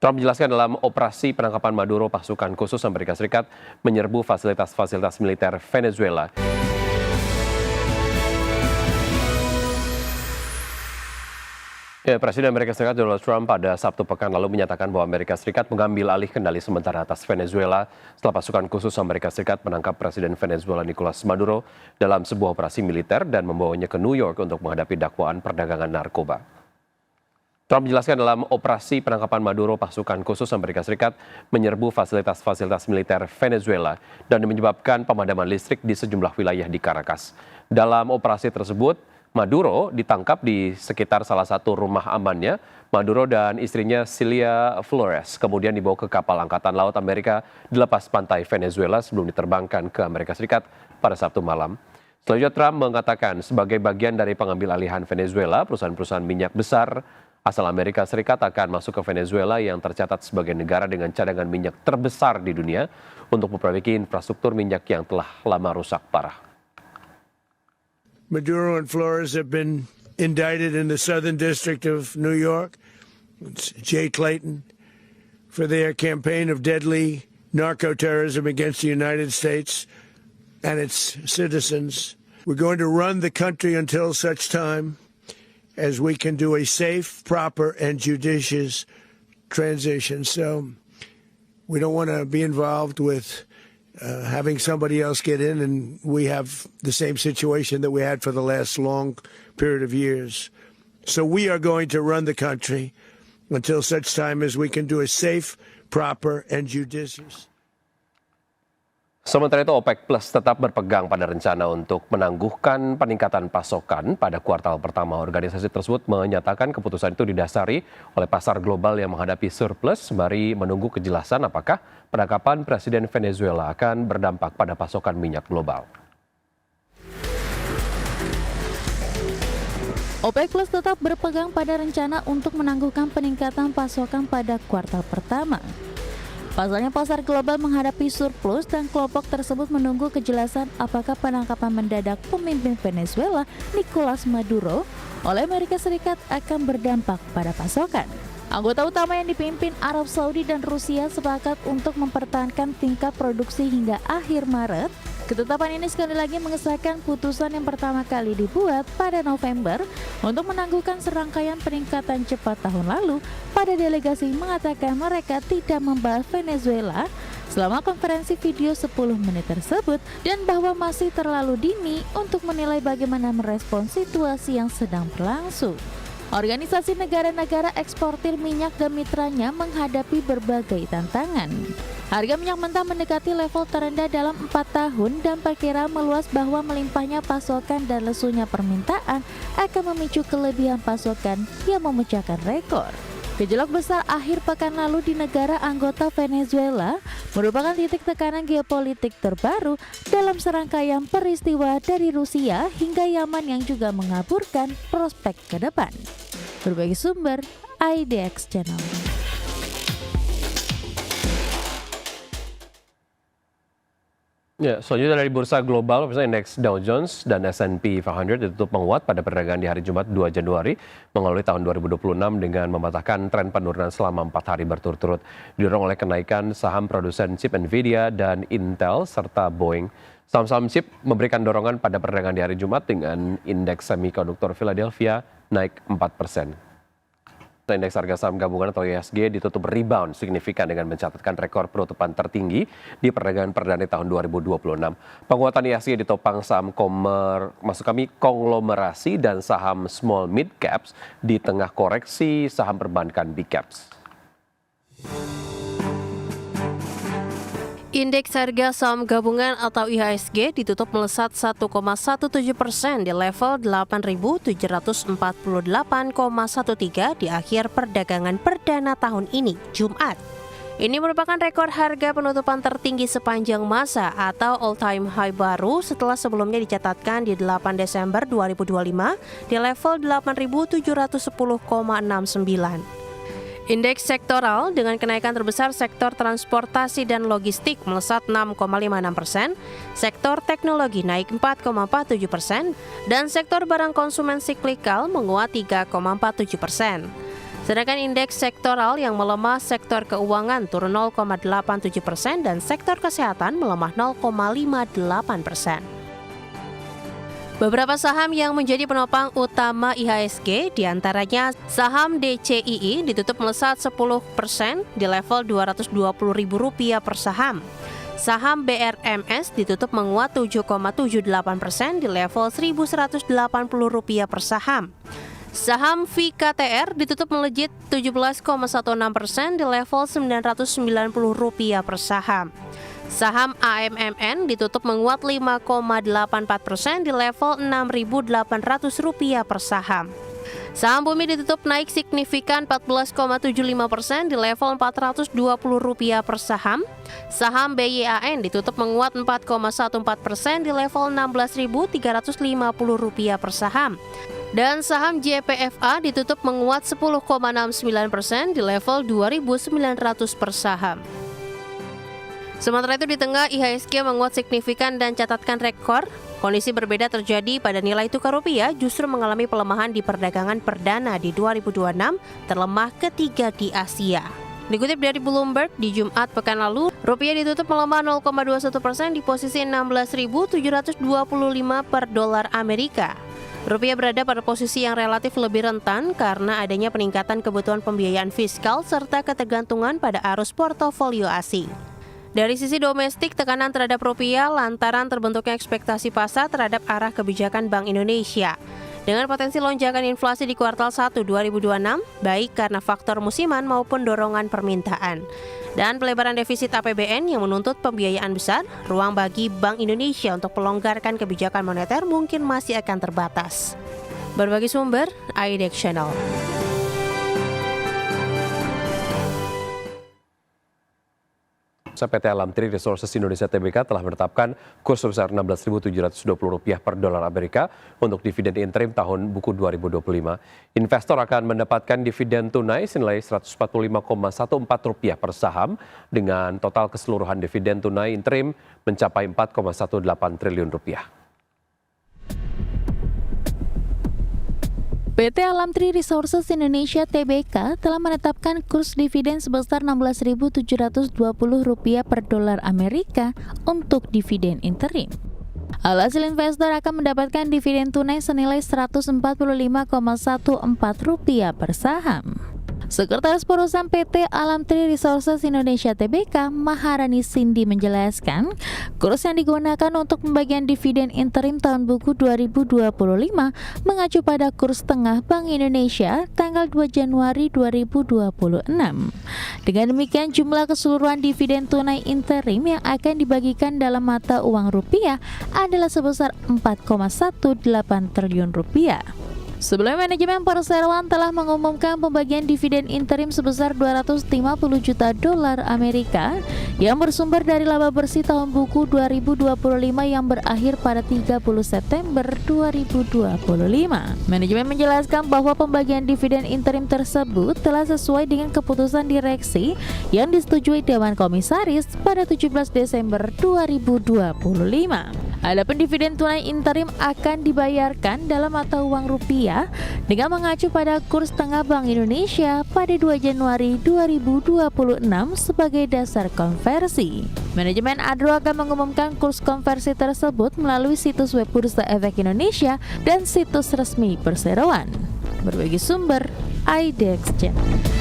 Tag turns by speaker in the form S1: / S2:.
S1: Trump menjelaskan dalam operasi penangkapan Maduro, pasukan khusus Amerika Serikat menyerbu fasilitas-fasilitas militer Venezuela. Presiden Amerika Serikat Donald Trump pada Sabtu pekan lalu menyatakan bahwa Amerika Serikat mengambil alih kendali sementara atas Venezuela setelah pasukan khusus Amerika Serikat menangkap Presiden Venezuela Nicolas Maduro dalam sebuah operasi militer dan membawanya ke New York untuk menghadapi dakwaan perdagangan narkoba. Trump menjelaskan dalam operasi penangkapan Maduro, pasukan khusus Amerika Serikat menyerbu fasilitas-fasilitas militer Venezuela dan menyebabkan pemadaman listrik di sejumlah wilayah di Caracas. Dalam operasi tersebut, Maduro ditangkap di sekitar salah satu rumah amannya. Maduro dan istrinya Cilia Flores kemudian dibawa ke kapal Angkatan Laut Amerika di lepas pantai Venezuela sebelum diterbangkan ke Amerika Serikat pada Sabtu malam. Selanjutnya Trump mengatakan sebagai bagian dari pengambil alihan Venezuela, perusahaan-perusahaan minyak besar asal Amerika Serikat akan masuk ke Venezuela yang tercatat sebagai negara dengan cadangan minyak terbesar di dunia untuk memperbaiki infrastruktur minyak yang telah lama rusak parah.
S2: Maduro and Flores have been indicted in the Southern District of New York. It's Jay Clayton for their campaign of deadly narco-terrorism against the United States and its citizens. We're going to run the country until such time as we can do a safe, proper, and judicious transition. So we don't want to be involved with having somebody else get in, and we have the same situation that we had for the last long period of years. So we are going to run the country until such time as we can do a safe, proper, and judicious.
S1: Sementara itu OPEC Plus tetap berpegang pada rencana untuk menangguhkan peningkatan pasokan pada kuartal pertama. Organisasi tersebut menyatakan keputusan itu didasari oleh pasar global yang menghadapi surplus sembari menunggu kejelasan apakah penangkapan Presiden Venezuela akan berdampak pada pasokan minyak global.
S3: OPEC Plus tetap berpegang pada rencana untuk menangguhkan peningkatan pasokan pada kuartal pertama. Pasalnya pasar global menghadapi surplus dan kelompok tersebut menunggu kejelasan apakah penangkapan mendadak pemimpin Venezuela Nicolas Maduro oleh Amerika Serikat akan berdampak pada pasokan. Anggota utama yang dipimpin Arab Saudi dan Rusia sepakat untuk mempertahankan tingkat produksi hingga akhir Maret. Ketetapan ini sekali lagi mengesahkan putusan yang pertama kali dibuat pada November untuk menangguhkan serangkaian peningkatan cepat tahun lalu. Pada delegasi mengatakan mereka tidak membahas Venezuela selama konferensi video 10 menit tersebut dan bahwa masih terlalu dini untuk menilai bagaimana merespons situasi yang sedang berlangsung. Organisasi negara-negara eksportir minyak dan mitranya menghadapi berbagai tantangan. Harga minyak mentah mendekati level terendah dalam 4 tahun dan perkiraan meluas bahwa melimpahnya pasokan dan lesunya permintaan akan memicu kelebihan pasokan yang memecahkan rekor. Gejolak besar akhir pekan lalu di negara anggota Venezuela merupakan titik tekanan geopolitik terbaru dalam serangkaian peristiwa dari Rusia hingga Yaman yang juga mengaburkan prospek ke depan. Berbagai sumber, IDX Channel.
S1: Selanjutnya dari bursa global, misalnya indeks Dow Jones dan S&P 500 ditutup menguat pada perdagangan di hari Jumat 2 Januari mengalami tahun 2026 dengan mematahkan tren penurunan selama 4 hari berturut-turut, didorong oleh kenaikan saham produsen chip Nvidia dan Intel serta Boeing. Saham-saham chip memberikan dorongan pada perdagangan di hari Jumat dengan indeks semikonduktor Philadelphia naik 4%. Indeks harga saham gabungan atau IHSG ditutup rebound signifikan dengan mencatatkan rekor penutupan tertinggi di perdagangan perdana tahun 2026. Penguatan IHSG ditopang saham konglomerasi dan saham small mid caps di tengah koreksi saham perbankan big caps.
S4: Indeks harga saham gabungan atau IHSG ditutup melesat 1,17% di level 8.748,13 di akhir perdagangan perdana tahun ini, Jumat. Ini merupakan rekor harga penutupan tertinggi sepanjang masa atau all-time high baru setelah sebelumnya dicatatkan di 8 Desember 2025 di level 8.710,69. Indeks sektoral dengan kenaikan terbesar sektor transportasi dan logistik melesat 6,56%, sektor teknologi naik 4,47%, dan sektor barang konsumen siklikal menguat 3,47%. Sedangkan indeks sektoral yang melemah sektor keuangan turun 0,87% dan sektor kesehatan melemah 0,58%. Beberapa saham yang menjadi penopang utama IHSG, diantaranya saham DCII ditutup melesat 10% di level Rp220.000 per saham. Saham BRMS ditutup menguat 7,78% di level Rp1.180 per saham. Saham VKTR ditutup melejit 17,16% di level Rp990 per saham. Saham AMMN ditutup menguat 5,84% di level Rp6.800 per saham. Saham Bumi ditutup naik signifikan 14,75% di level Rp420 per saham. Saham BYAN ditutup menguat 4,14% di level Rp16.350 per saham. Dan saham JPFA ditutup menguat 10,69% di level Rp2.900 per saham. Sementara itu di tengah IHSG menguat signifikan dan catatkan rekor, kondisi berbeda terjadi pada nilai tukar rupiah justru mengalami pelemahan di perdagangan perdana di 2026, terlemah ketiga di Asia. Dikutip dari Bloomberg, di Jumat pekan lalu, rupiah ditutup melemah 0,21% di posisi 16.725 per dolar Amerika. Rupiah berada pada posisi yang relatif lebih rentan karena adanya peningkatan kebutuhan pembiayaan fiskal serta ketergantungan pada arus portofolio asing. Dari sisi domestik, tekanan terhadap rupiah lantaran terbentuknya ekspektasi pasar terhadap arah kebijakan Bank Indonesia. Dengan potensi lonjakan inflasi di kuartal 1 2026, baik karena faktor musiman maupun dorongan permintaan. Dan pelebaran defisit APBN yang menuntut pembiayaan besar, ruang bagi Bank Indonesia untuk melonggarkan kebijakan moneter mungkin masih akan terbatas. Berbagi sumber, IDEX Channel.
S1: PT Alam Tree Resources Indonesia Tbk telah menetapkan kurs sebesar Rp16.720 per dolar Amerika untuk dividen interim tahun buku 2025. Investor akan mendapatkan dividen tunai senilai Rp145,14 per saham dengan total keseluruhan dividen tunai interim mencapai Rp4,18 triliun.
S3: PT Alam Tree Resources Indonesia Tbk telah menetapkan kurs dividen sebesar Rp16.720 per dolar Amerika untuk dividen interim. Alhasil investor akan mendapatkan dividen tunai senilai Rp145,14 per saham. Sekretaris Perusahaan PT Alam Tree Resources Indonesia Tbk, Maharani Cindy menjelaskan, kurs yang digunakan untuk pembagian dividen interim tahun buku 2025 mengacu pada kurs tengah Bank Indonesia tanggal 2 Januari 2026. Dengan demikian, jumlah keseluruhan dividen tunai interim yang akan dibagikan dalam mata uang rupiah adalah sebesar Rp4,18 triliun. Sebelumnya, manajemen perseroan telah mengumumkan pembagian dividen interim sebesar 250 juta dolar Amerika yang bersumber dari laba bersih tahun buku 2025 yang berakhir pada 30 September 2025. Manajemen menjelaskan bahwa pembagian dividen interim tersebut telah sesuai dengan keputusan direksi yang disetujui Dewan Komisaris pada 17 Desember 2025. Adapun dividen tunai interim akan dibayarkan dalam mata uang rupiah dengan mengacu pada kurs tengah Bank Indonesia pada 2 Januari 2026 sebagai dasar konversi. Manajemen ADRO akan mengumumkan kurs konversi tersebut melalui situs web Bursa Efek Indonesia dan situs resmi perseroan. Berbagi sumber, IDEX Channel.